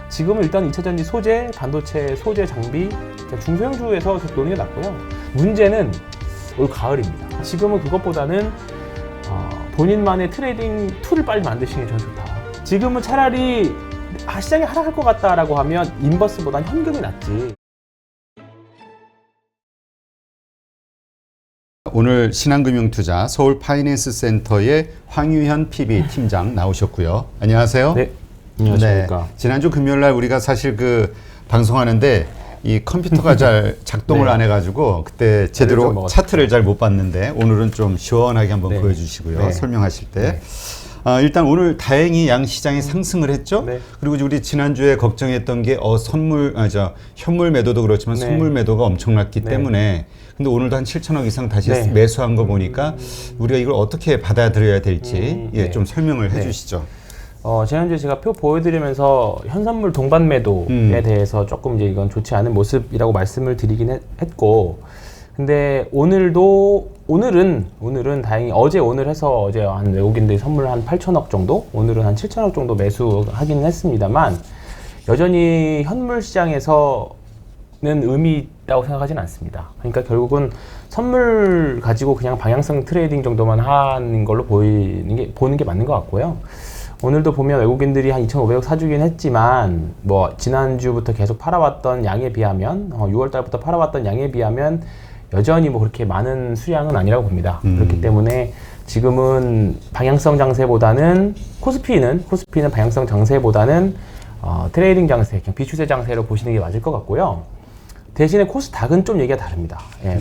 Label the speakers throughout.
Speaker 1: 지금은 일단 2차전지 소재, 반도체 소재 장비, 중소형주에서 논의가 났고요. 문제는 올 가을입니다. 지금은 그것보다는 본인만의 트레이딩 툴을 빨리 만드시는 게 저는 좋다. 지금은 차라리 시장이 하락할 것 같다라고 하면 인버스보다는 현금이 낫지.
Speaker 2: 오늘 신한금융투자 서울파이낸스센터의 황유현 PB 팀장 나오셨고요. 안녕하세요.
Speaker 1: 네, 안녕하십니까.
Speaker 2: 네, 지난주 금요일날 우리가 사실 그 방송하는데 이 컴퓨터가 잘 작동을
Speaker 1: 네.
Speaker 2: 안 해가지고 그때 제대로 차트를 잘 못 봤는데 오늘은 좀 시원하게 한번
Speaker 1: 네.
Speaker 2: 보여주시고요.
Speaker 1: 네.
Speaker 2: 설명하실 때.
Speaker 1: 네.
Speaker 2: 일단 오늘 다행히 양 시장이 상승을 했죠.
Speaker 1: 네.
Speaker 2: 그리고 우리 지난주에 걱정했던 게 현물 매도도 그렇지만
Speaker 1: 네.
Speaker 2: 선물 매도가 엄청났기
Speaker 1: 네.
Speaker 2: 때문에 근데 오늘도 한 7천억 이상 다시
Speaker 1: 네.
Speaker 2: 매수한 거 보니까 우리가 이걸 어떻게 받아들여야 될지
Speaker 1: 네.
Speaker 2: 좀 설명을
Speaker 1: 네.
Speaker 2: 해주시죠.
Speaker 1: 지난주에 제가 표 보여드리면서 현선물 동반 매도에 대해서 조금 이제 이건 좋지 않은 모습이라고 말씀을 드리긴 했고, 근데 오늘은 다행히 오늘 해서 어제 한 외국인들이 선물 한 8천억 정도, 오늘은 한 7천억 정도 매수하긴 했습니다만, 여전히 현물 시장에서는 의미 있다고 생각하지는 않습니다. 그러니까 결국은 선물 가지고 그냥 방향성 트레이딩 정도만 하는 걸로 보는 게 맞는 것 같고요. 오늘도 보면 외국인들이 한 2,500억 사주긴 했지만 뭐 지난주부터 계속 팔아왔던 양에 비하면 6월 달부터 팔아왔던 양에 비하면 여전히 뭐 그렇게 많은 수량은 아니라고 봅니다. 그렇기 때문에 지금은 방향성 장세보다는 코스피는 방향성 장세보다는 트레이딩 장세, 그냥 비추세 장세로 보시는 게 맞을 것 같고요. 대신에 코스닥은 좀 얘기가 다릅니다.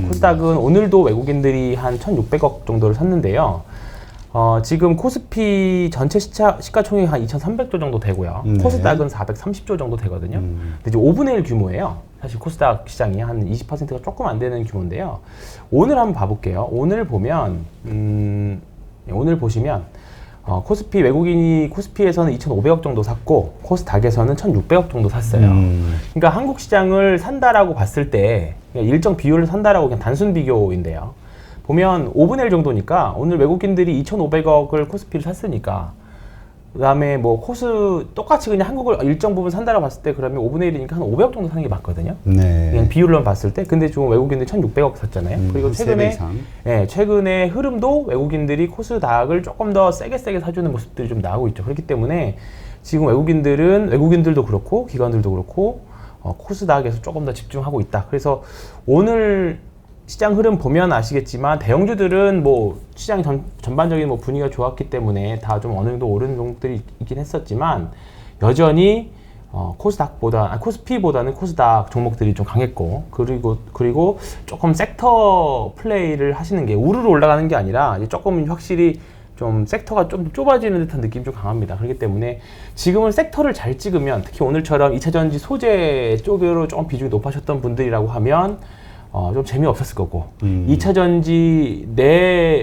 Speaker 1: 코스닥은 오늘도 외국인들이 한 1,600억 정도를 샀는데요. 지금 코스피 전체 시가총액이 한 2,300조 정도 되고요.
Speaker 2: 네.
Speaker 1: 코스닥은 430조 정도 되거든요. 근데 이제 5분의 1 규모예요. 사실 코스닥 시장이 한 20%가 조금 안 되는 규모인데요. 오늘 한번 봐볼게요. 오늘 보면, 오늘 보시면, 코스피 외국인이 코스피에서는 2,500억 정도 샀고, 코스닥에서는 1,600억 정도 샀어요. 그러니까 한국 시장을 산다라고 봤을 때, 그냥 일정 비율을 산다라고 그냥 단순 비교인데요. 보면 5분의 1 정도니까 오늘 외국인들이 2,500억을 코스피를 샀으니까 그 다음에 뭐 똑같이 그냥 한국을 일정 부분 산다라고 봤을 때 그러면 5분의 1이니까 한 500억 정도 사는 게 맞거든요.
Speaker 2: 네.
Speaker 1: 그냥 비율로 봤을 때. 근데 지금 외국인들이 1,600억 샀잖아요. 그리고 최근에 흐름도 외국인들이 코스닥을 조금 더 세게 사주는 모습들이 좀 나오고 있죠. 그렇기 때문에 지금 외국인들도 그렇고 기관들도 그렇고 코스닥에서 조금 더 집중하고 있다. 그래서 오늘 시장 흐름 보면 아시겠지만 대형주들은 뭐 시장 전반적인 뭐 분위기가 좋았기 때문에 다 좀 어느 정도 오르는 종목들이 있긴 했었지만 여전히 코스피보다는 코스닥 종목들이 좀 강했고 그리고 조금 섹터 플레이를 하시는 게 우르르 올라가는 게 아니라 이제 조금 확실히 좀 섹터가 좀 좁아지는 듯한 느낌이 좀 강합니다. 그렇기 때문에 지금은 섹터를 잘 찍으면 특히 오늘처럼 2차전지 소재 쪽으로 조금 비중이 높아졌던 분들이라고 하면 좀 재미없었을 거고 2차전지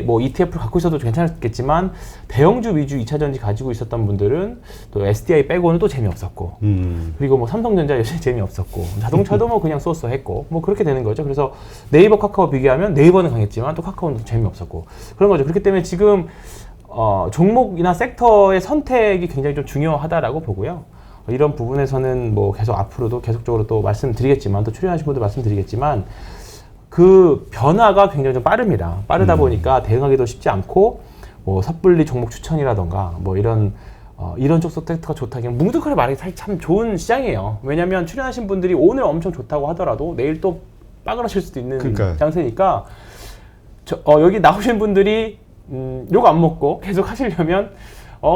Speaker 1: 뭐 ETF를 갖고 있어도 괜찮았겠지만 대형주 위주 2차전지 가지고 있었던 분들은 또 SDI 빼고는 또 재미없었고 그리고 뭐 삼성전자 여전히 재미없었고 자동차도 뭐 그냥 쏘쏘 했고 뭐 그렇게 되는 거죠. 그래서 네이버 카카오 비교하면 네이버는 강했지만 또 카카오는 재미없었고 그런 거죠. 그렇기 때문에 지금 종목이나 섹터의 선택이 굉장히 좀 중요하다라고 보고요. 이런 부분에서는 뭐 계속 앞으로도 계속적으로 또 말씀드리겠지만 또 출연하신 분들 말씀드리겠지만 그 변화가 굉장히 좀 빠릅니다. 빠르다 보니까 대응하기도 쉽지 않고 뭐 섣불리 종목 추천이라던가 뭐 이런 쪽 섹터가 좋다 그냥 뭉툭하게 말하기 참 좋은 시장이에요. 왜냐하면 출연하신 분들이 오늘 엄청 좋다고 하더라도 내일 또 빠그라칠 수도 있는 장세니까 여기 나오신 분들이 욕 안 먹고 계속 하시려면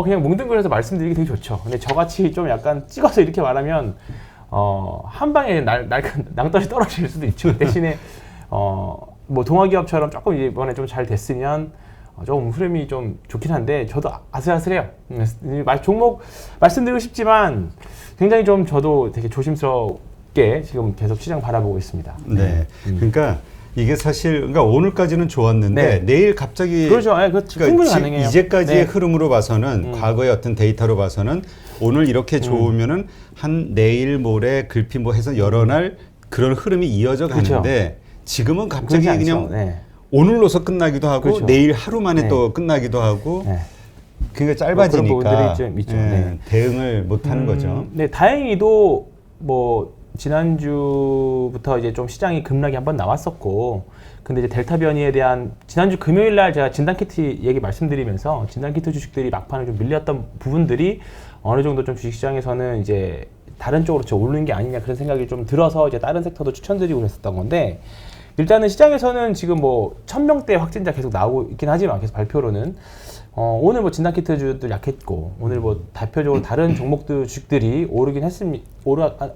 Speaker 1: 그냥 뭉뚱그려서 말씀드리기 되게 좋죠. 근데 저같이 좀 약간 찍어서 이렇게 말하면 한 방에 낭떠러지 떨어질 수도 있죠. 대신에 뭐 동아기업처럼 조금 이번에 좀 잘 됐으면 조금 흐름이 좀 좋긴 한데 저도 아슬아슬해요. 종목 말씀드리고 싶지만 굉장히 좀 저도 되게 조심스럽게 지금 계속 시장 바라보고 있습니다.
Speaker 2: 네. 그러니까 이게 사실 그러니까 오늘까지는 좋았는데 내일 갑자기
Speaker 1: 그렇죠. 충분히 가능해요.
Speaker 2: 이제까지의 흐름으로 봐서는 과거의 어떤 데이터로 봐서는 오늘 이렇게 좋으면은 한 내일 모레 글피 뭐 해서 여러 날 그런 흐름이 이어져 가는데 지금은 갑자기 그냥 오늘로서 끝나기도 하고 내일 하루 만에 또 끝나기도 하고 그러니까
Speaker 1: 그런
Speaker 2: 짧아지니까
Speaker 1: 부분들이 좀 있죠. 네.
Speaker 2: 대응을 못 하는 거죠.
Speaker 1: 네, 다행히도 뭐 지난주부터 이제 좀 시장이 급락이 한번 나왔었고, 근데 이제 델타 변이에 대한 지난주 금요일 날 제가 진단키트 얘기 말씀드리면서 진단키트 주식들이 막판에 좀 밀렸던 부분들이 어느 정도 좀 주식시장에서는 이제 다른 쪽으로 좀 오르는 게 아니냐 그런 생각이 좀 들어서 이제 다른 섹터도 추천드리고 그랬었던 건데, 일단은 시장에서는 지금 뭐 1000명대 확진자 계속 나오고 있긴 하지만 계속 발표로는 오늘 뭐 진단키트주들 약했고, 오늘 뭐 대표적으로 다른 종목들 주식들이 오르긴 했습니다.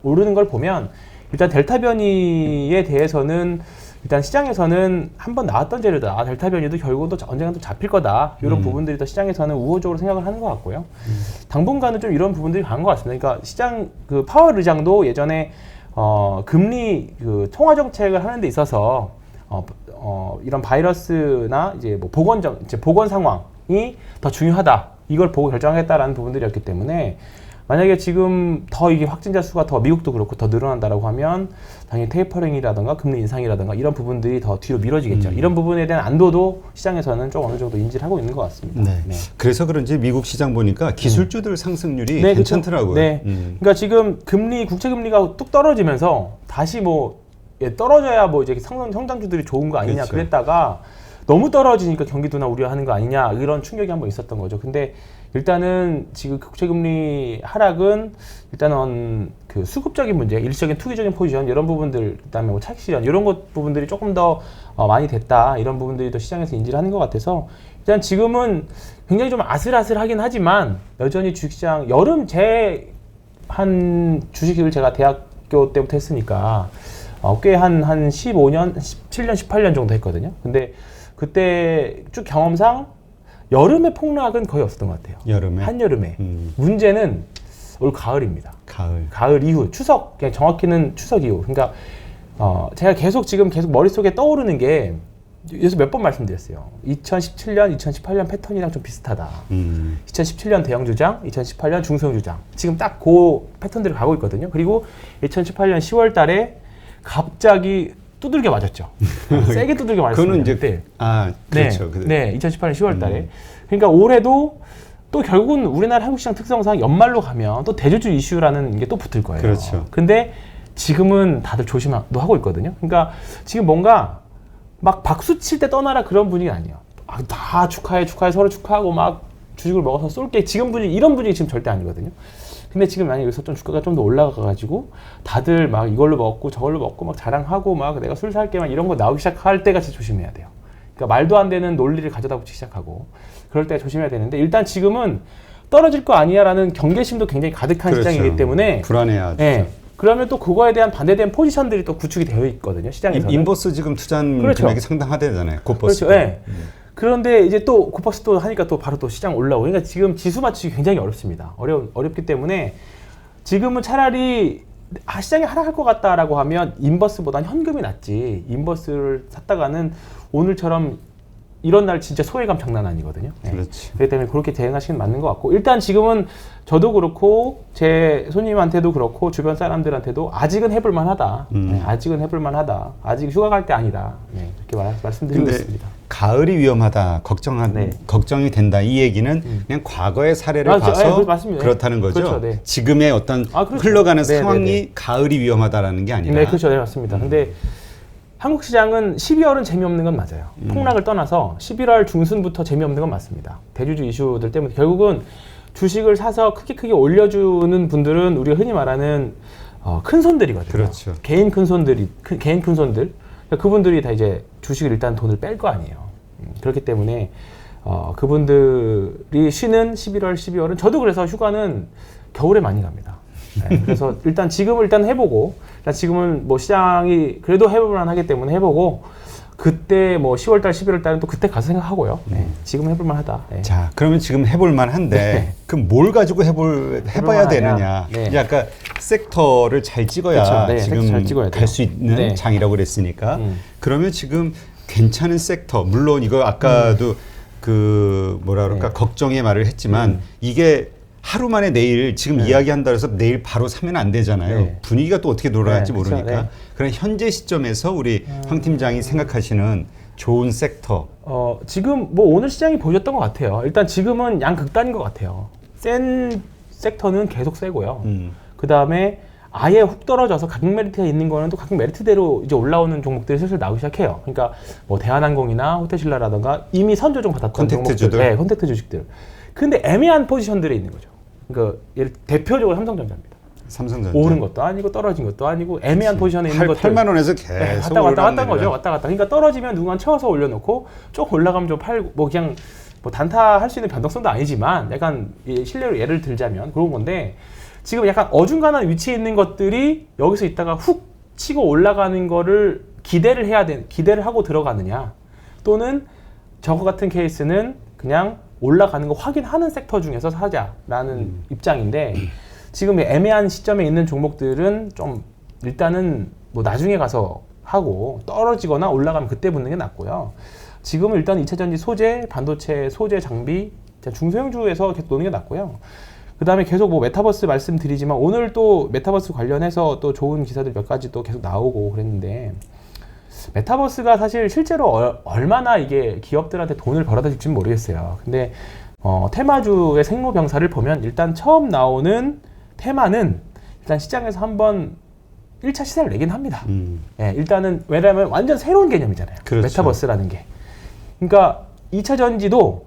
Speaker 1: 오르는 걸 보면 일단 델타 변이에 대해서는 일단 시장에서는 한번 나왔던 재료다. 델타 변이도 결국은 또 언젠가 또 잡힐 거다. 이런 부분들이 또 시장에서는 우호적으로 생각을 하는 것 같고요. 당분간은 좀 이런 부분들이 강한 것 같습니다. 그러니까 시장 그 파월 의장도 예전에 금리 그 통화 정책을 하는 데 있어서 이런 바이러스나 이제 뭐 보건 상황이 더 중요하다. 이걸 보고 결정하겠다라는 부분들이었기 때문에, 만약에 지금 더 이게 확진자 수가 더 미국도 그렇고 더 늘어난다라고 하면 당연히 테이퍼링이라든가 금리 인상이라든가 이런 부분들이 더 뒤로 미뤄지겠죠. 이런 부분에 대한 안도도 시장에서는 좀 어느 정도 인지를 하고 있는 것 같습니다.
Speaker 2: 네. 네. 그래서 그런지 미국 시장 보니까 기술주들 상승률이
Speaker 1: 네,
Speaker 2: 괜찮더라고요.
Speaker 1: 그렇죠. 네. 그러니까 지금 국채 금리가 뚝 떨어지면서 다시 뭐 떨어져야 뭐 이제 성장주들이 좋은 거 아니냐,
Speaker 2: 그렇죠.
Speaker 1: 그랬다가 너무 떨어지니까 경기도나 우려하는 거 아니냐, 이런 충격이 한번 있었던 거죠. 근데 일단은 지금 국채금리 하락은 일단은 그 수급적인 문제, 일시적인 투기적인 포지션 이런 부분들, 그다음에 뭐 차익 실현 이런 것 부분들이 조금 더 많이 됐다, 이런 부분들이 더 시장에서 인지를 하는 것 같아서 일단 지금은 굉장히 좀 아슬아슬하긴 하지만 여전히 주식시장 여름 한 주식을 제가 대학교 때부터 했으니까 꽤 한 15년, 17년, 18년 정도 했거든요. 근데 그때 쭉 경험상 여름에 폭락은 거의 없었던 것 같아요.
Speaker 2: 여름에?
Speaker 1: 한여름에. 문제는 올 가을입니다. 가을 이후, 추석, 그냥 정확히는 추석 이후. 그러니까 제가 계속 머릿속에 떠오르는 게, 여기서 몇 번 말씀드렸어요. 2017년, 2018년 패턴이랑 좀 비슷하다. 2017년 대형주장, 2018년 중소형주장. 지금 딱 그 패턴대로 가고 있거든요. 그리고 2018년 10월 달에 갑자기 두들겨 맞았죠. 세게 두들겨 맞았어요.
Speaker 2: 그거는 이제 그렇죠.
Speaker 1: 네, 2018년 10월 달에. 그러니까 올해도 또 결국은 우리나라 한국 시장 특성상 연말로 가면 또 대주주 이슈라는 게 또 붙을 거예요.
Speaker 2: 그렇죠.
Speaker 1: 근데 지금은 다들 조심도 하고 있거든요. 그러니까 지금 뭔가 막 박수 칠 때 떠나라 그런 분위기 아니에요. 다 축하해 서로 축하하고 막 주식을 먹어서 쏠게, 지금 분위기, 이런 분위기 지금 절대 아니거든요. 근데 지금 만약에 여기서 좀 주가가 좀 더 올라가가지고 다들 막 이걸로 먹고 저걸로 먹고 막 자랑하고 막 내가 술 살게 막 이런 거 나오기 시작할 때가 진짜 조심해야 돼요. 그러니까 말도 안 되는 논리를 가져다 붙이기 시작하고 그럴 때 조심해야 되는데, 일단 지금은 떨어질 거 아니야라는 경계심도 굉장히 가득한
Speaker 2: 그렇죠.
Speaker 1: 시장이기 때문에
Speaker 2: 불안해야
Speaker 1: 네. 그러면 또 그거에 대한 반대된 포지션들이 또 구축이 되어 있거든요, 시장에서는.
Speaker 2: 인버스 지금 투자한
Speaker 1: 그렇죠.
Speaker 2: 금액이 상당하대잖아요. 고버스.
Speaker 1: 그렇죠. 네. 그런데 이제 또 고퍼스 또 하니까 또 바로 또 시장 올라오고, 그러니까 지금 지수 맞추기 굉장히 어렵습니다. 어렵기 때문에 지금은 차라리 시장이 하락할 것 같다라고 하면 인버스보다는 현금이 낫지, 인버스를 샀다가는 오늘처럼 이런 날 진짜 소외감 장난 아니거든요. 네.
Speaker 2: 그렇지.
Speaker 1: 그렇기 때문에 그렇게 대응하시는 게 맞는 것 같고, 일단 지금은 저도 그렇고 제 손님한테도 그렇고 주변 사람들한테도 아직은 해볼 만하다. 네, 아직은 해볼 만하다. 아직 휴가 갈 때 아니다. 네, 이렇게 말씀드리고 있습니다.
Speaker 2: 가을이 위험하다, 걱정이 된다, 이 얘기는 그냥 과거의 사례를 봐서 그렇다는 거죠.
Speaker 1: 그렇죠, 네.
Speaker 2: 지금의 어떤
Speaker 1: 그렇죠.
Speaker 2: 흘러가는
Speaker 1: 네,
Speaker 2: 상황이
Speaker 1: 네.
Speaker 2: 가을이 위험하다라는 게 아니라.
Speaker 1: 네, 그렇죠. 네, 맞습니다. 근데 한국 시장은 12월은 재미없는 건 맞아요. 폭락을 떠나서 11월 중순부터 재미없는 건 맞습니다. 대주주 이슈들 때문에 결국은 주식을 사서 크게 올려주는 분들은 우리가 흔히 말하는 큰 손들이거든요.
Speaker 2: 그렇죠.
Speaker 1: 개인 큰 손들. 그러니까 그분들이 다 이제 주식을 일단 돈을 뺄 거 아니에요. 그렇기 때문에 그분들이 쉬는 11월, 12월은, 저도 그래서 휴가는 겨울에 많이 갑니다. 네, 그래서 일단 지금은 해보고, 지금은 뭐 시장이 그래도 해볼만 하기 때문에 해보고, 그때 뭐 10월달, 11월달은 또 그때 가서 생각하고요. 네, 지금 해볼만 하다. 네.
Speaker 2: 자, 그러면 지금 해볼만 한데,
Speaker 1: 네.
Speaker 2: 그럼 뭘 가지고 해봐야 되느냐.
Speaker 1: 네.
Speaker 2: 아까 섹터를 잘 찍어야
Speaker 1: 그렇죠. 네,
Speaker 2: 지금 갈 수 있는
Speaker 1: 네.
Speaker 2: 장이라고 그랬으니까. 그러면 지금 괜찮은 섹터, 물론 이거 아까도
Speaker 1: 네.
Speaker 2: 걱정의 말을 했지만, 이게 하루 만에 내일 지금 이야기한다 해서 내일 바로 사면 안 되잖아요.
Speaker 1: 네.
Speaker 2: 분위기가 또 어떻게 돌아갈지
Speaker 1: 네, 그렇죠.
Speaker 2: 모르니까.
Speaker 1: 네.
Speaker 2: 그런 현재 시점에서 우리 황 팀장이 생각하시는 좋은 섹터.
Speaker 1: 지금 뭐 오늘 시장이 보여줬던 것 같아요. 일단 지금은 양극단인 것 같아요. 센 섹터는 계속 세고요. 그 다음에 아예 훅 떨어져서 가격 메리트가 있는 거는 또 가격 메리트대로 이제 올라오는 종목들이 슬슬 나오기 시작해요. 그러니까 뭐 대한항공이나 호텔신라라든가 이미 선조정 받았던
Speaker 2: 컨택트주들.
Speaker 1: 네, 컨택트 주식들. 근데 애매한 포지션들에 있는 거죠. 그러니까 대표적으로 삼성전자입니다.
Speaker 2: 삼성전자.
Speaker 1: 오른 것도 아니고 떨어진 것도 아니고 애매한 포지션에 있는 것들.
Speaker 2: 8만 원에서 계속
Speaker 1: 네, 왔다 갔다 거죠. 왔다 갔다. 그러니까 떨어지면 누군가 채워서 올려놓고 조금 올라가면 좀 팔고 뭐 그냥 뭐 단타할 수 있는 변동성도 아니지만 약간 실례로 예를 들자면 그런 건데 지금 약간 어중간한 위치에 있는 것들이 여기서 있다가 훅 치고 올라가는 거를 기대를 하고 들어가느냐 또는 저거 같은 케이스는 그냥 올라가는 거 확인하는 섹터 중에서 사자라는 입장인데 지금 애매한 시점에 있는 종목들은 좀 일단은 뭐 나중에 가서 하고 떨어지거나 올라가면 그때 붙는 게 낫고요. 지금은 일단 2차전지 소재, 반도체, 소재, 장비, 중소형주에서 계속 노는 게 낫고요. 그 다음에 계속 뭐 메타버스 말씀드리지만 오늘 또 메타버스 관련해서 또 좋은 기사들 몇 가지 또 계속 나오고 그랬는데 메타버스가 사실 실제로 얼마나 이게 기업들한테 돈을 벌어다 줄지는 모르겠어요. 근데 테마주의 생로병사를 보면 일단 처음 나오는 테마는 일단 시장에서 한번 1차 시세를 내긴 합니다. 예, 일단은 왜냐하면 완전 새로운 개념이잖아요.
Speaker 2: 그렇죠.
Speaker 1: 메타버스라는 게. 그러니까 2차 전지도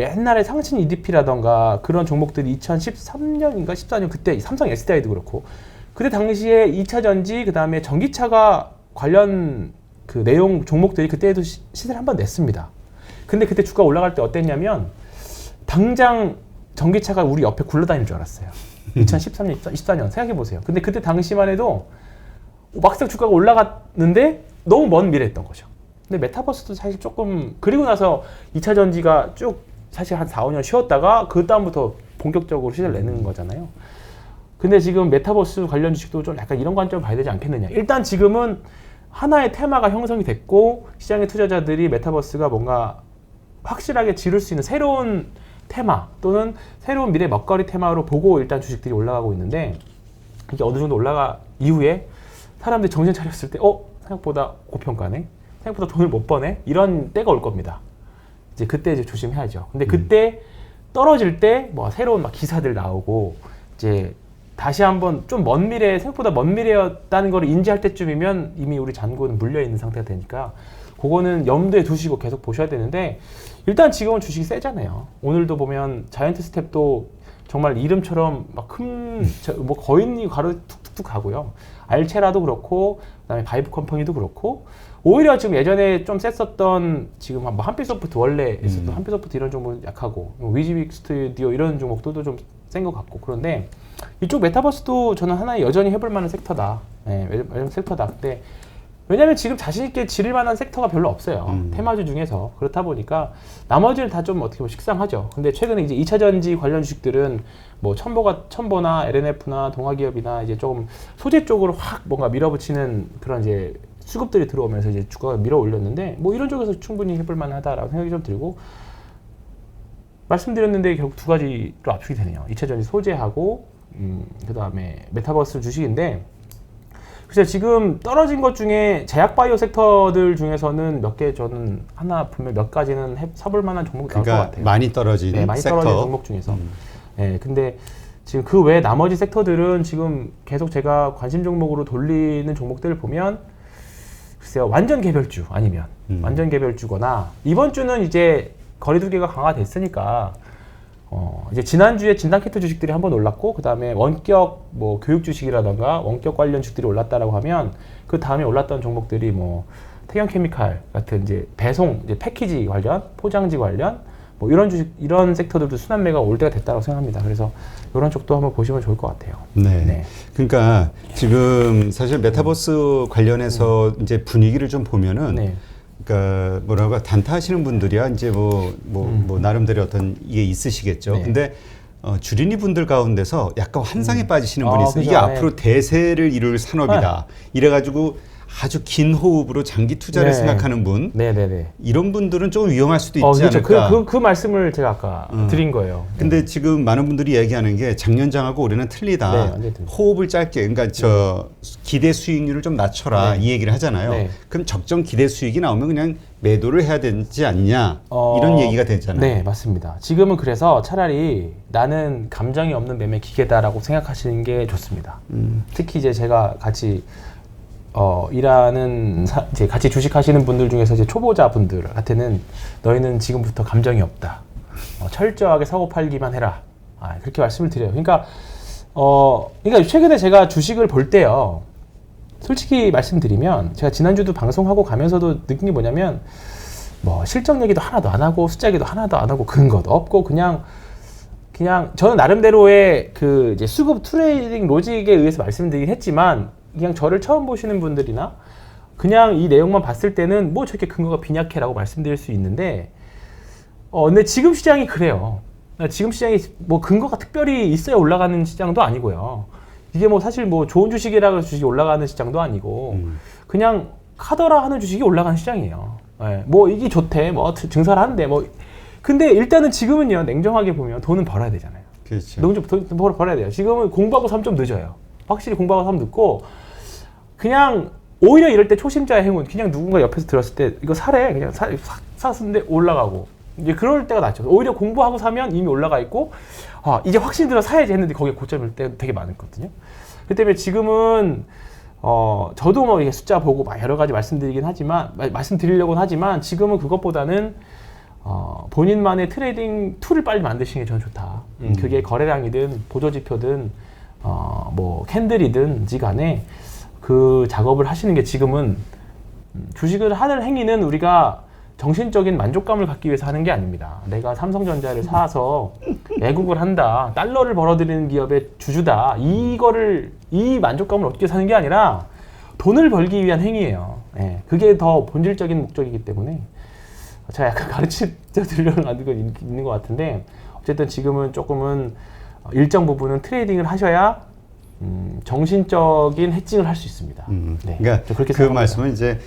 Speaker 1: 옛날에 상신 EDP라던가 그런 종목들이 2013년인가 14년 그때 삼성 SDI도 그렇고 그때 당시에 2차 전지 그 다음에 전기차가 관련 그 내용 종목들이 그때에도 시세를 한번 냈습니다. 근데 그때 주가 올라갈 때 어땠냐면 당장 전기차가 우리 옆에 굴러다닐 줄 알았어요. 2013년, 14년 생각해보세요. 근데 그때 당시만 해도 막상 주가가 올라갔는데 너무 먼 미래였던 거죠. 근데 메타버스도 사실 조금 그리고 나서 2차 전지가 쭉 사실 한 4, 5년 쉬었다가 그 다음부터 본격적으로 시세를 내는 거잖아요. 근데 지금 메타버스 관련 주식도 좀 약간 이런 관점을 봐야 되지 않겠느냐. 일단 지금은 하나의 테마가 형성이 됐고 시장의 투자자들이 메타버스가 뭔가 확실하게 지를 수 있는 새로운 테마 또는 새로운 미래 먹거리 테마로 보고 일단 주식들이 올라가고 있는데 이게 어느 정도 올라가 이후에 사람들이 정신 차렸을 때 생각보다 고평가네, 생각보다 돈을 못 버네 이런 때가 올 겁니다. 이제 그때 이제 조심해야죠. 근데 그때 떨어질 때 뭐 새로운 막 기사들 나오고 이제 다시 한번 좀 먼 미래, 생각보다 먼 미래였다는 걸 인지할 때쯤이면 이미 우리 잔고는 물려 있는 상태가 되니까 그거는 염두에 두시고 계속 보셔야 되는데 일단 지금은 주식이 세잖아요. 오늘도 보면 자이언트 스텝도 정말 이름처럼 막 뭐 거인이 가로 툭툭툭 가고요. 알체라도 그렇고 그다음에 바이브 컴퍼니도 그렇고 오히려 지금 예전에 좀 셌었던 지금 뭐 한빛소프트 원래 있었던 한빛소프트 이런 종목은 약하고 위즈빅 스튜디오 이런 종목들도 좀 센 것 같고 그런데 이쪽 메타버스도 저는 하나의 여전히 해볼 만한 섹터다. 네, 섹터다. 근데 왜냐면 지금 자신있게 지를 만한 섹터가 별로 없어요. 테마주 중에서. 그렇다 보니까 나머지는 다 좀 어떻게 보면 식상하죠. 근데 최근에 이제 2차전지 관련 주식들은 뭐 첨보나 LNF나 동아기업이나 이제 조금 소재 쪽으로 확 뭔가 밀어붙이는 그런 이제 수급들이 들어오면서 이제 주가가 밀어 올렸는데 뭐 이런 쪽에서 충분히 해볼 만하다라고 생각이 좀 들고 말씀드렸는데 결국 두 가지로 압축이 되네요. 2차전지 소재하고 그 다음에 메타버스 주식인데 글쎄 지금 떨어진 것 중에 제약바이오 섹터들 중에서는 몇 개 저는 하나 분명 몇 가지는 사볼 만한 종목이 나올 것 같아요.
Speaker 2: 많이 떨어진
Speaker 1: 네, 많이
Speaker 2: 섹터.
Speaker 1: 떨어진 종목 중에서. 네, 근데 지금 그 외 나머지 섹터들은 지금 계속 제가 관심 종목으로 돌리는 종목들을 보면 글쎄요 완전 개별주 아니면 완전 개별주거나 이번 주는 이제 거리두기가 강화됐으니까 이제 지난주에 진단키트 주식들이 한번 올랐고 그 다음에 원격 뭐 교육 주식이라던가 원격 관련 주식들이 올랐다라고 하면 그 다음에 올랐던 종목들이 뭐 태경케미칼 같은 이제 배송 이제 패키지 관련 포장지 관련 뭐 이런 주식 이런 섹터들도 순환매가 올 때가 됐다고 생각합니다. 그래서 이런 쪽도 한번 보시면 좋을 것 같아요.
Speaker 2: 네.
Speaker 1: 네.
Speaker 2: 그러니까 지금 사실 메타버스 관련해서 이제 분위기를 좀 보면은
Speaker 1: 네.
Speaker 2: 그러니까 뭐라고 단타하시는 분들이야 이제 뭐 나름대로 어떤 이게 있으시겠죠.
Speaker 1: 네.
Speaker 2: 근데 주린이 분들 가운데서 약간 환상에 빠지시는 분이 있어요.
Speaker 1: 그죠.
Speaker 2: 이게 앞으로 대세를 이룰 산업이다. 이래가지고 아주 긴 호흡으로 장기 투자를
Speaker 1: 네.
Speaker 2: 생각하는 분,
Speaker 1: 네네네.
Speaker 2: 이런 분들은 조금 위험할 수도 있지
Speaker 1: 그렇죠.
Speaker 2: 않을까.
Speaker 1: 그 말씀을 제가 아까 드린 거예요.
Speaker 2: 근데 지금 많은 분들이 얘기하는 게 작년장하고 올해는 틀리다.
Speaker 1: 네, 완전히 틀리다.
Speaker 2: 호흡을 짧게, 그러니까 저 기대 수익률을 좀 낮춰라
Speaker 1: 네.
Speaker 2: 이 얘기를 하잖아요.
Speaker 1: 네.
Speaker 2: 그럼 적정 기대 수익이 나오면 그냥 매도를 해야 되지 않냐 이런 얘기가 되잖아요.
Speaker 1: 네, 맞습니다. 지금은 그래서 차라리 나는 감정이 없는 매매 기계다라고 생각하시는 게 좋습니다. 특히 이제 제가 같이 일하는 이제 같이 주식하시는 분들 중에서 이제 초보자 분들한테는 너희는 지금부터 감정이 없다. 철저하게 사고 팔기만 해라. 그렇게 말씀을 드려요. 그러니까 최근에 제가 주식을 볼 때요. 솔직히 말씀드리면 제가 지난주도 방송하고 가면서도 느낀 게 뭐냐면 뭐 실적 얘기도 하나도 안 하고 숫자 얘기도 하나도 안 하고 근거도 없고 그냥 저는 나름대로의 그 이제 수급 트레이딩 로직에 의해서 말씀드리긴 했지만 그냥 저를 처음 보시는 분들이나 그냥 이 내용만 봤을 때는 뭐 저렇게 근거가 빈약해라고 말씀드릴 수 있는데 근데 지금 시장이 그래요. 지금 시장이 뭐 근거가 특별히 있어야 올라가는 시장도 아니고요. 이게 뭐 사실 뭐 좋은 주식이라 주식이 올라가는 시장도 아니고 그냥 카더라 하는 주식이 올라가는 시장이에요. 네, 뭐 이게 좋대, 뭐 증설을 하는데 뭐 근데 일단은 지금은요 냉정하게 보면 돈은 벌어야 되잖아요.
Speaker 2: 그렇죠.
Speaker 1: 돈 벌어야 돼요. 지금은 공부하고 사면 좀 늦어요. 확실히 공부하고 사면 늦고 그냥 오히려 이럴 때 초심자의 행운 그냥 누군가 옆에서 들었을 때 이거 사래 그냥 샀는데 올라가고 이제 그럴 때가 낫죠. 오히려 공부하고 사면 이미 올라가 있고 이제 확신이 들어 사야지 했는데 거기에 고점일 때 되게 많았거든요. 그렇기 때문에 지금은 저도 뭐 이게 숫자 보고 막 여러 가지 말씀드리려고는 하지만 지금은 그것보다는 본인만의 트레이딩 툴을 빨리 만드시는 게 저는 좋다. 그게 거래량이든 보조지표든 뭐 캔들이든지 간에 그 작업을 하시는 게 지금은 주식을 하는 행위는 우리가 정신적인 만족감을 갖기 위해서 하는 게 아닙니다. 내가 삼성전자를 사서 애국을 한다, 달러를 벌어들이는 기업의 주주다, 이 만족감을 얻기 위해서 하는 게 아니라 돈을 벌기 위한 행위예요. 네, 그게 더 본질적인 목적이기 때문에 제가 약간 가르쳐 드리려는 거 있는 것 같은데 어쨌든 지금은 조금은 일정 부분은 트레이딩을 하셔야 정신적인 해칭을 할 수 있습니다. 네,
Speaker 2: 그러니까
Speaker 1: 그렇게
Speaker 2: 그
Speaker 1: 생각합니다.
Speaker 2: 말씀은 이제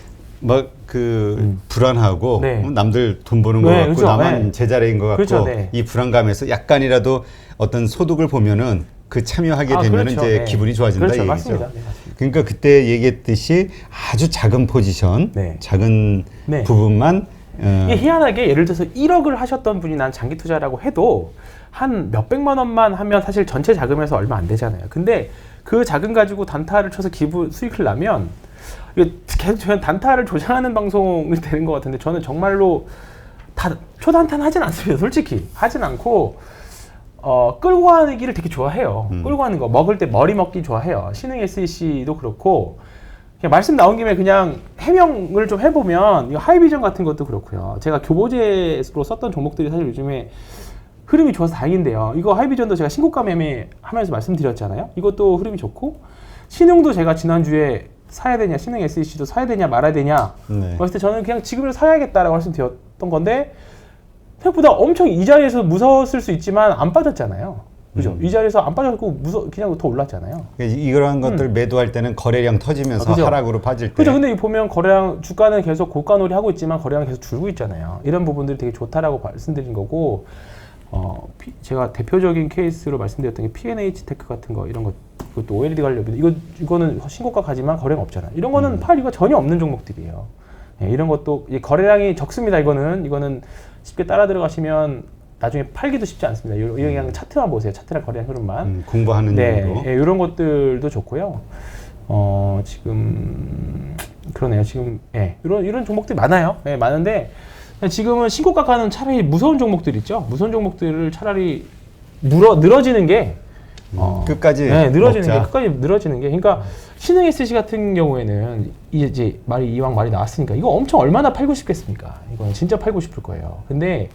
Speaker 2: 불안하고
Speaker 1: 네.
Speaker 2: 남들 돈 버는 것
Speaker 1: 네,
Speaker 2: 같고
Speaker 1: 그렇죠.
Speaker 2: 나만
Speaker 1: 네.
Speaker 2: 제자리인 것 같고
Speaker 1: 그렇죠. 네.
Speaker 2: 이 불안감에서 약간이라도 어떤 소득을 보면은 그 참여하게 되면
Speaker 1: 그렇죠.
Speaker 2: 이제
Speaker 1: 네.
Speaker 2: 기분이 좋아진다
Speaker 1: 그렇죠.
Speaker 2: 이 얘기죠.
Speaker 1: 맞습니다. 네, 맞습니다.
Speaker 2: 그러니까 그때 얘기했듯이 아주 작은 포지션,
Speaker 1: 네.
Speaker 2: 작은
Speaker 1: 네.
Speaker 2: 부분만
Speaker 1: 이게 희한하게 예를 들어서 1억을 하셨던 분이 난 장기 투자라고 해도 한 몇백만 원만 하면 사실 전체 자금에서 얼마 안 되잖아요. 근데 그 자금 가지고 단타를 쳐서 수익을 나면 이게 계속 저는 단타를 조장하는 방송이 되는 것 같은데 저는 정말로 다 초단타는 하진 않습니다. 솔직히 하진 않고 끌고 가기를 되게 좋아해요. 끌고 가는 거 먹을 때 머리 먹기 좋아해요. 신흥 SEC도 그렇고 그냥 말씀 나온 김에 그냥 해명을 좀 해보면 이거 하이비전 같은 것도 그렇고요. 제가 교보제로 썼던 종목들이 사실 요즘에 흐름이 좋아서 다행인데요. 이거 하이비전도 제가 신고가 매매 하면서 말씀드렸잖아요. 이것도 흐름이 좋고 신흥도 제가 지난주에 사야 되냐, 신흥 SEC도 사야 되냐 말아야 되냐 그랬을 때 저는 그냥 지금이라도 사야겠다라고 말씀드렸던 건데 생각보다 엄청 이 자리에서 무서웠을 수 있지만 안 빠졌잖아요. 그죠? 이 자리에서 안 빠졌고 그냥 더 올랐잖아요.
Speaker 2: 이런 것들 매도할 때는 거래량 터지면서
Speaker 1: 그죠?
Speaker 2: 하락으로 빠질 때.
Speaker 1: 그죠? 근데 보면 거래량 주가는 계속 고가놀이 하고 있지만 거래량 계속 줄고 있잖아요. 이런 부분들이 되게 좋다라고 말씀드린 거고 제가 대표적인 케이스로 말씀드렸던 게 P&H 테크 같은 거 이런 거 그것도 OLED 관련 이거는 신고가 가지만 거래가 없잖아요. 이런 거는 팔 이유가 전혀 없는 종목들이에요. 네, 이런 것도 거래량이 적습니다. 이거는 쉽게 따라 들어가시면 나중에 팔기도 쉽지 않습니다. 그냥 차트만 보세요. 차트랑 거래량 흐름만.
Speaker 2: 공부하는 용으로.
Speaker 1: 네, 이런 것들도 좋고요. 지금 그러네요. 지금 이런 종목들이 많아요. 네, 많은데 지금은 신고가 가는 차라리 무서운 종목들 있죠. 무서운 종목들을 차라리 늘어지는 게
Speaker 2: 끝까지
Speaker 1: 늘어지는
Speaker 2: 먹자.
Speaker 1: 게 끝까지 늘어지는 게 그러니까 신흥 SC 같은 경우에는 이제 이왕 말이 나왔으니까 이거 엄청 얼마나 팔고 싶겠습니까? 이건 진짜 팔고 싶을 거예요. 근데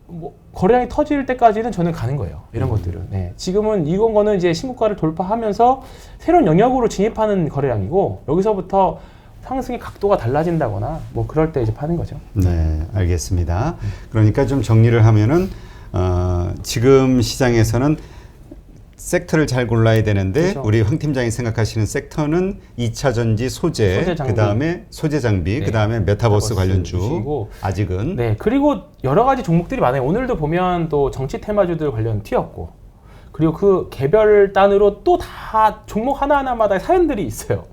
Speaker 1: 뭐 거래량이 터질 때까지는 저는 가는 거예요. 이런 것들은. 네. 지금은 이거는 이제 신고가를 돌파하면서 새로운 영역으로 진입하는 거래량이고 여기서부터 상승의 각도가 달라진다거나 뭐 그럴 때 이제 파는 거죠.
Speaker 2: 네, 알겠습니다. 그러니까 좀 정리를 하면은 지금 시장에서는 섹터를 잘 골라야 되는데
Speaker 1: 그렇죠.
Speaker 2: 우리 황 팀장이 생각하시는 섹터는 2차 전지 소재,
Speaker 1: 장비.
Speaker 2: 그다음에 소재 장비,
Speaker 1: 네.
Speaker 2: 그다음에 메타버스 관련주
Speaker 1: 주시고.
Speaker 2: 아직은
Speaker 1: 네, 그리고 여러 가지 종목들이 많아요. 오늘도 보면 또 정치 테마주들 관련 튀었고, 그리고 그 개별 단으로 또 다 종목 하나하나마다 사연들이 있어요.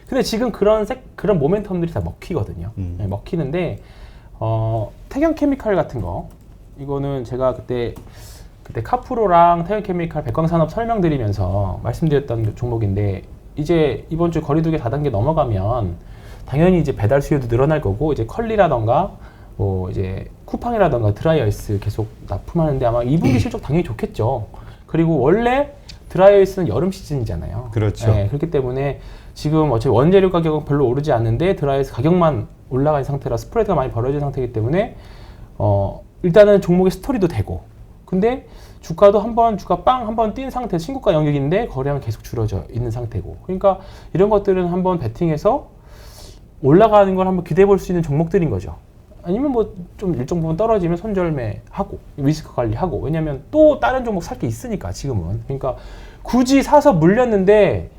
Speaker 1: 근데 지금 그런 모멘텀들이 다 먹히거든요. 네, 먹히는데 태경 케미칼 같은 거, 이거는 제가 그때 카프로랑 태경 케미칼 백광산업 설명드리면서 말씀드렸던 종목인데, 이제 이번 주 거리두기 4단계 넘어가면 당연히 이제 배달 수요도 늘어날 거고, 이제 컬리라던가 뭐 이제 쿠팡이라던가 드라이아이스 계속 납품하는데 아마 2분기 실적 당연히 좋겠죠. 그리고 원래 드라이아이스는 여름 시즌이잖아요.
Speaker 2: 그렇죠.
Speaker 1: 네, 그렇기 때문에 지금 어차피 원재료 가격은 별로 오르지 않는데 드라이아이스 가격만 올라간 상태라 스프레드가 많이 벌어진 상태이기 때문에 일단은 종목의 스토리도 되고, 근데 주가도 주가 빵 한번 뛴 상태, 신고가 영역인데 거래량은 계속 줄어져 있는 상태고, 그러니까 이런 것들은 한번 베팅해서 올라가는 걸 한번 기대해 볼 수 있는 종목들인 거죠. 아니면 뭐 좀 일정 부분 떨어지면 손절매하고 리스크 관리하고, 왜냐면 또 다른 종목 살 게 있으니까 지금은. 그러니까 굳이 사서 물렸는데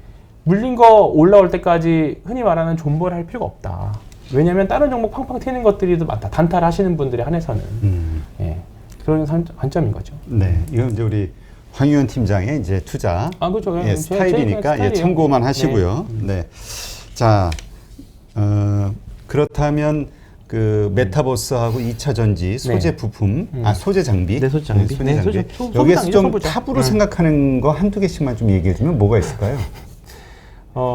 Speaker 1: 물린 거 올라올 때까지 흔히 말하는 존버를 할 필요가 없다. 왜냐면 다른 종목 팡팡 튀는 것들이 더 많다. 단타하시는 분들에 한해서는. 예, 그런 관점인 거죠.
Speaker 2: 네, 이건 이제 우리 황유현 팀장의 이제 투자
Speaker 1: 그렇죠.
Speaker 2: 예, 스타일이니까 예, 참고만 하시고요. 네. 자, 그렇다면 그 메타버스하고 2차 전지 소재 부품, 소재 장비,
Speaker 1: 네, 소재 장비.
Speaker 2: 소재 장비.
Speaker 1: 소부장이죠,
Speaker 2: 여기에서 좀
Speaker 1: 소부장.
Speaker 2: 탑으로 생각하는 거 한두 개씩만 좀 얘기해 주면 뭐가 있을까요?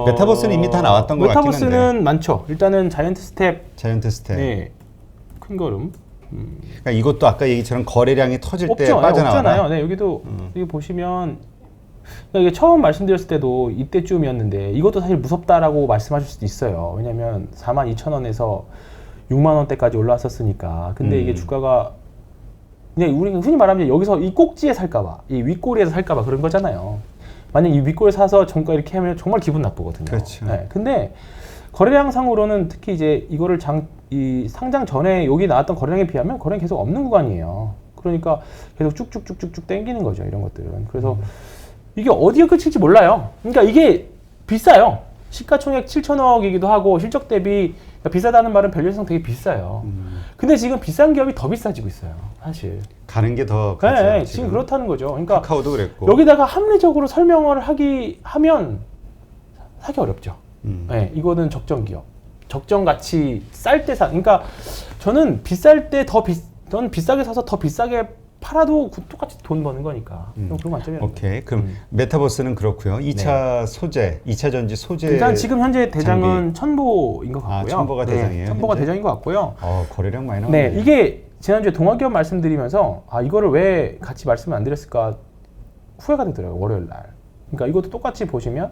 Speaker 2: 메타버스는 이미 다 나왔던 것 같긴 한데.
Speaker 1: 메타버스는 많죠. 일단은 자이언트 스텝,
Speaker 2: 자이언트 스텝.
Speaker 1: 네, 큰 걸음.
Speaker 2: 그러니까 이것도 아까 얘기처럼 거래량이 터질 때
Speaker 1: 없죠.
Speaker 2: 빠져나와.
Speaker 1: 없잖아요. 네, 여기도 여기 보시면, 그러니까 이게 처음 말씀드렸을 때도 이때쯤이었는데 이것도 사실 무섭다라고 말씀하실 수도 있어요. 왜냐하면 42,000원에서 6만 원대까지 올라왔었으니까. 근데 이게 주가가 그냥 우리가 흔히 말하면 여기서 이 꼭지에 살까봐, 이 윗꼬리에서 살까봐 그런 거잖아요. 만약 이 윗꼬리에 사서 정가 이렇게 하면 정말 기분 나쁘거든요.
Speaker 2: 그렇죠.
Speaker 1: 네, 근데 거래량상으로는 특히 이제 이거를 이 상장 전에 여기 나왔던 거래량에 비하면 거래량이 계속 없는 구간이에요. 그러니까 계속 쭉쭉쭉쭉쭉 땡기는 거죠, 이런 것들은. 그래서 이게 어디에 그칠지 몰라요. 그러니까 이게 비싸요. 시가총액 7천억이기도 하고 실적 대비, 그러니까 비싸다는 말은 밸류에이션 되게 비싸요. 근데 지금 비싼 기업이 더 비싸지고 있어요, 사실.
Speaker 2: 가는 게 더
Speaker 1: 네,
Speaker 2: 가죠.
Speaker 1: 지금 그렇다는 거죠. 그러니까
Speaker 2: 카카오도 그랬고.
Speaker 1: 여기다가 합리적으로 설명을 하면 사기 어렵죠. 네, 이거는 적정 기업, 적정 가치 쌀 때 그러니까 저는 비쌀 때 저는 비싸게 사서 더 비싸게 팔아도 똑같이 돈 버는 거니까. 그런 관점이에요.
Speaker 2: 오케이. 그럼 메타버스는 그렇고요. 2차 소재, 2차 전지 소재.
Speaker 1: 일단 지금 현재 대장은 첨보인 것 같고요.
Speaker 2: 첨보가 대장이에요.
Speaker 1: 첨보가
Speaker 2: 현재?
Speaker 1: 대장인 것 같고요.
Speaker 2: 거래량 많이 나오네.
Speaker 1: 네, 이게 지난주에 동아기업 말씀드리면서 이거를 왜 같이 말씀을 안 드렸을까 후회가 되더라고요, 월요일 날. 그러니까 이것도 똑같이 보시면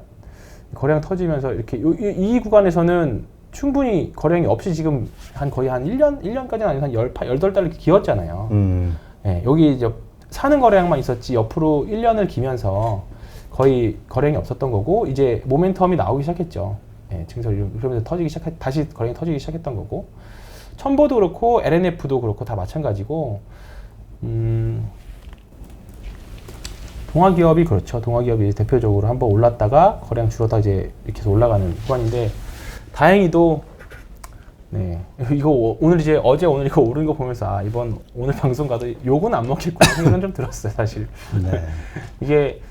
Speaker 1: 거래량 터지면서 이렇게 이 구간에서는 충분히 거래량이 없이 지금 거의 한 1년까지는 아니고 한 18달 이렇게 기었잖아요. 네, 여기 이제 사는 거래량만 있었지 옆으로 1년을 기면서 거의 거래량이 없었던 거고, 이제 모멘텀이 나오기 시작했죠. 네, 증설 그러면서 다시 거래량이 터지기 시작했던 거고, 첨보도 그렇고 LNF도 그렇고 다 마찬가지고, 동아기업이 그렇죠. 동아기업이 대표적으로 한번 올랐다가 거래량 줄었다 이제 이렇게 해서 올라가는 구간인데, 다행히도 네, 이거 오늘 이거 오른 거 보면서 오늘 방송 가도 욕은 안 먹겠구나 생각은 좀 들었어요, 사실.
Speaker 2: 네.
Speaker 1: 이게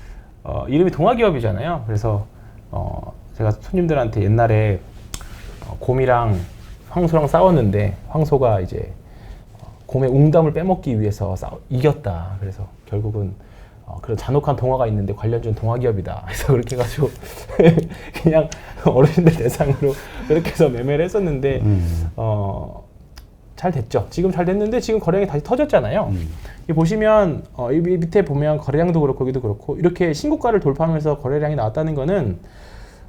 Speaker 1: 이름이 동아기업이잖아요. 그래서 제가 손님들한테 옛날에 곰이랑 황소랑 싸웠는데 황소가 이제 곰의 웅담을 빼먹기 위해서 이겼다. 그래서 결국은 그런 잔혹한 동화가 있는데 관련주는 동아기업이다. 그래서 그렇게 해가지고 그냥 어르신들 대상으로 그렇게 해서 매매를 했었는데 잘 됐죠. 지금 잘 됐는데 지금 거래량이 다시 터졌잖아요. 이 보시면 이 밑에 보면 거래량도 그렇고 여기도 그렇고 이렇게 신고가를 돌파하면서 거래량이 나왔다는 거는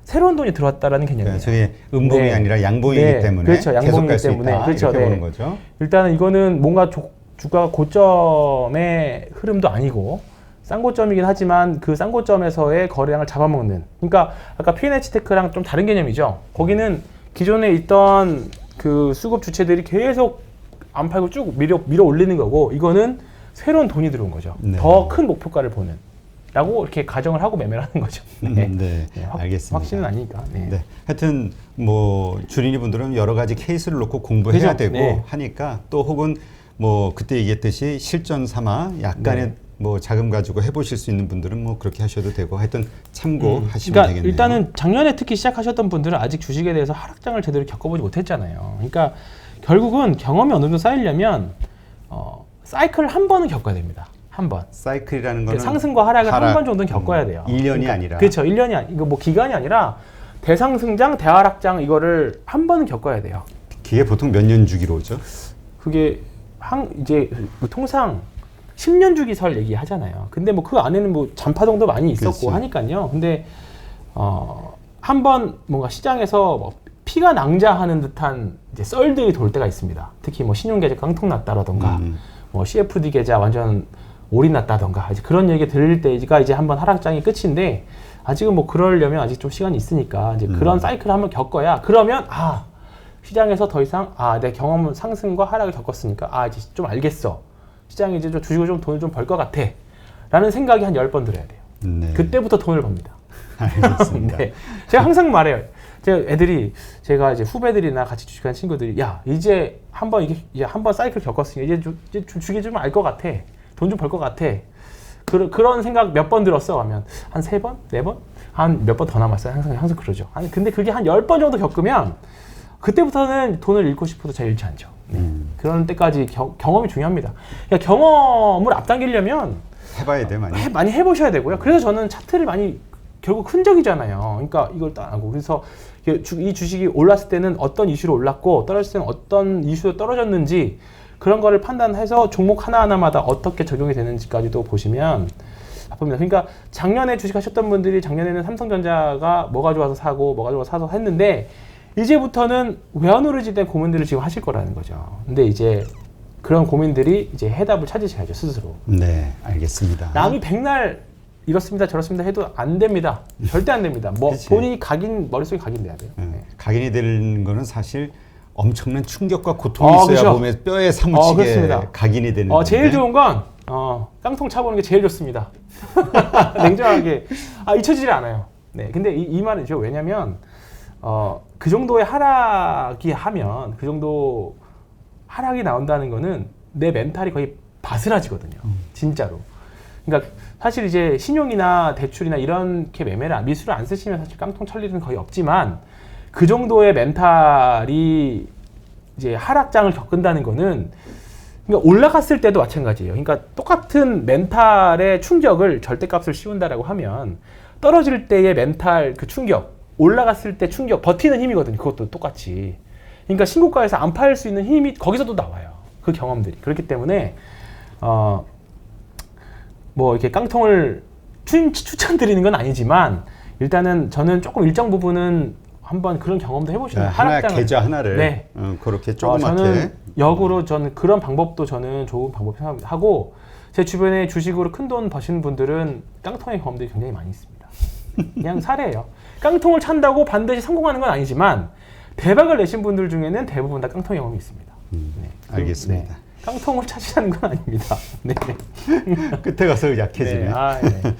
Speaker 1: 새로운 돈이 들어왔다라는 개념이에요.
Speaker 2: 저게 음봉이
Speaker 1: 네.
Speaker 2: 아니라 양봉이기
Speaker 1: 네,
Speaker 2: 때문에
Speaker 1: 그렇죠.
Speaker 2: 계속
Speaker 1: 양봉이기
Speaker 2: 갈 수
Speaker 1: 때문에
Speaker 2: 있다.
Speaker 1: 그렇죠.
Speaker 2: 이렇게
Speaker 1: 네.
Speaker 2: 보는 거죠.
Speaker 1: 일단은 이거는 뭔가 주가가 고점의 흐름도 아니고 싼 고점이긴 하지만 그 싼 고점에서의 거래량을 잡아먹는. 그러니까 아까 P&H테크랑 좀 다른 개념이죠. 거기는 기존에 있던 그 수급 주체들이 계속 안 팔고 쭉 밀어 올리는 거고, 이거는 새로운 돈이 들어온 거죠.
Speaker 2: 네.
Speaker 1: 더 큰 목표가를 보는. 라고 이렇게 가정을 하고 매매를 하는 거죠. 네.
Speaker 2: 네, 알겠습니다.
Speaker 1: 확신은 아니니까. 네.
Speaker 2: 네. 하여튼 뭐 주린이 분들은 여러 가지 케이스를 놓고 공부해야
Speaker 1: 그죠?
Speaker 2: 되고
Speaker 1: 네.
Speaker 2: 하니까 또 혹은 뭐 그때 얘기했듯이 실전 삼아 약간의
Speaker 1: 네.
Speaker 2: 뭐 자금 가지고 해보실 수 있는 분들은 뭐 그렇게 하셔도 되고 하여튼 참고하시면
Speaker 1: 그러니까
Speaker 2: 되겠네요.
Speaker 1: 일단은 작년에 특히 시작하셨던 분들은 아직 주식에 대해서 하락장을 제대로 겪어보지 못했잖아요. 그러니까 결국은 경험이 어느 정도 쌓이려면 사이클을 한 번은 겪어야 됩니다. 한 번.
Speaker 2: 사이클이라는 거는
Speaker 1: 상승과 하락을 한 번 정도는 겪어야 돼요.
Speaker 2: 1년이
Speaker 1: 그러니까,
Speaker 2: 아니라.
Speaker 1: 그렇죠. 1년이 이거 뭐 기간이 아니라 대상승장, 대하락장 이거를 한 번은 겪어야 돼요.
Speaker 2: 그게 보통 몇 년 주기로 오죠?
Speaker 1: 그게 이제 통상 10년 주기설 얘기하잖아요. 근데 뭐 그 안에는 뭐 잔파동도 많이 있었고
Speaker 2: 그렇지.
Speaker 1: 하니까요. 근데 한 번 뭔가 시장에서 뭐 피가 낭자하는 듯한 이제 썰들이 돌 때가 있습니다. 특히 뭐 신용계좌 깡통 났다라던가 뭐 CFD 계좌 완전 올인 났다던가 이제 그런 얘기 들릴 때가 이제 한번 하락장이 끝인데 아직은 뭐 그러려면 아직 좀 시간이 있으니까 이제 그런 사이클을 한번 겪어야 그러면 시장에서 더 이상 내 경험 상승과 하락을 겪었으니까 이제 좀 알겠어. 시장에 이제 좀 주식으로 좀 돈을 좀 벌 것 같아. 라는 생각이 한 10번 들어야 돼요.
Speaker 2: 네.
Speaker 1: 그때부터 돈을 법니다.
Speaker 2: 알겠습니다.
Speaker 1: 네. 제가 항상 말해요. 제가 이제 후배들이나 같이 주식하는 친구들이 이제 한번 사이클 겪었으니까 이제 주식이 좀 알 것 같아. 돈 좀 벌 것 같아. 그런 생각 몇 번 들었어 하면 한 3번? 4번? 한 몇 번 더 남았어요. 항상 그러죠. 근데 그게 한 10번 정도 겪으면 그때부터는 돈을 잃고 싶어도 잘 잃지 않죠. 그런 때까지 경험이 중요합니다. 그러니까 경험을 앞당기려면
Speaker 2: 해봐야 돼 많이.
Speaker 1: 많이 해보셔야 되고요. 그래서 저는 차트를 많이 결국 흔적이잖아요. 그러니까 이걸 딱 하고 그래서 이 주식이 올랐을 때는 어떤 이슈로 올랐고 떨어졌을 때는 어떤 이슈로 떨어졌는지 그런 거를 판단해서 종목 하나하나마다 어떻게 적용이 되는지까지도 보시면 바쁩니다. 그러니까 작년에 주식하셨던 분들이 작년에는 삼성전자가 뭐가 좋아서 사고 뭐가 좋아서 사서 했는데 이제부터는 외환오르지 된 고민들을 지금 하실 거라는 거죠. 근데 이제 그런 고민들이 이제 해답을 찾으셔야죠, 스스로.
Speaker 2: 네, 알겠습니다.
Speaker 1: 남이 백날 이렇습니다, 저렇습니다 해도 안 됩니다. 절대 안 됩니다. 뭐
Speaker 2: 그치.
Speaker 1: 본인이 머릿속에 각인돼야 돼요. 네.
Speaker 2: 각인이 되는 거는 사실 엄청난 충격과 고통이 있어야
Speaker 1: 그렇죠.
Speaker 2: 몸에 뼈에 사무치게
Speaker 1: 그렇습니다.
Speaker 2: 각인이 되는 건데.
Speaker 1: 제일 좋은 건 깡통 차보는 게 제일 좋습니다. 냉정하게 잊혀지질 않아요. 네, 근데 이 말이죠. 왜냐면 그 정도의 하락이 하면 그 정도 하락이 나온다는 거는 내 멘탈이 거의 바스라지거든요. 진짜로. 그러니까 사실 이제 신용이나 대출이나 이렇게 미수를 안 쓰시면 사실 깡통 찰 일은 거의 없지만 그 정도의 멘탈이 이제 하락장을 겪는다는 거는 그러니까 올라갔을 때도 마찬가지예요. 그러니까 똑같은 멘탈의 충격을 절대값을 씌운다라고 하면 떨어질 때의 멘탈 그 충격, 올라갔을 때 충격, 버티는 힘이거든요. 그것도 똑같이. 그러니까 신고가에서 안 팔 수 있는 힘이 거기서도 나와요. 그 경험들이. 그렇기 때문에 뭐 이렇게 깡통을 추천드리는 건 아니지만 일단은 저는 조금 일정 부분은 한번 그런 경험도 해보시는
Speaker 2: 하나 계좌 하나를
Speaker 1: 네.
Speaker 2: 그렇게 조그맣게
Speaker 1: 저는 역으로 저는 그런 방법도 저는 좋은 방법 생각합니다. 하고 제 주변에 주식으로 큰 돈 버시는 분들은 깡통의 경험들이 굉장히 많이 있습니다. 그냥 사례예요. 깡통을 찬다고 반드시 성공하는 건 아니지만 대박을 내신 분들 중에는 대부분 다 깡통 경험이 있습니다. 네.
Speaker 2: 알겠습니다.
Speaker 1: 네. 깡통을 차지하는 건 아닙니다. 네.
Speaker 2: 끝에 가서 약해지네.
Speaker 1: 네. 네.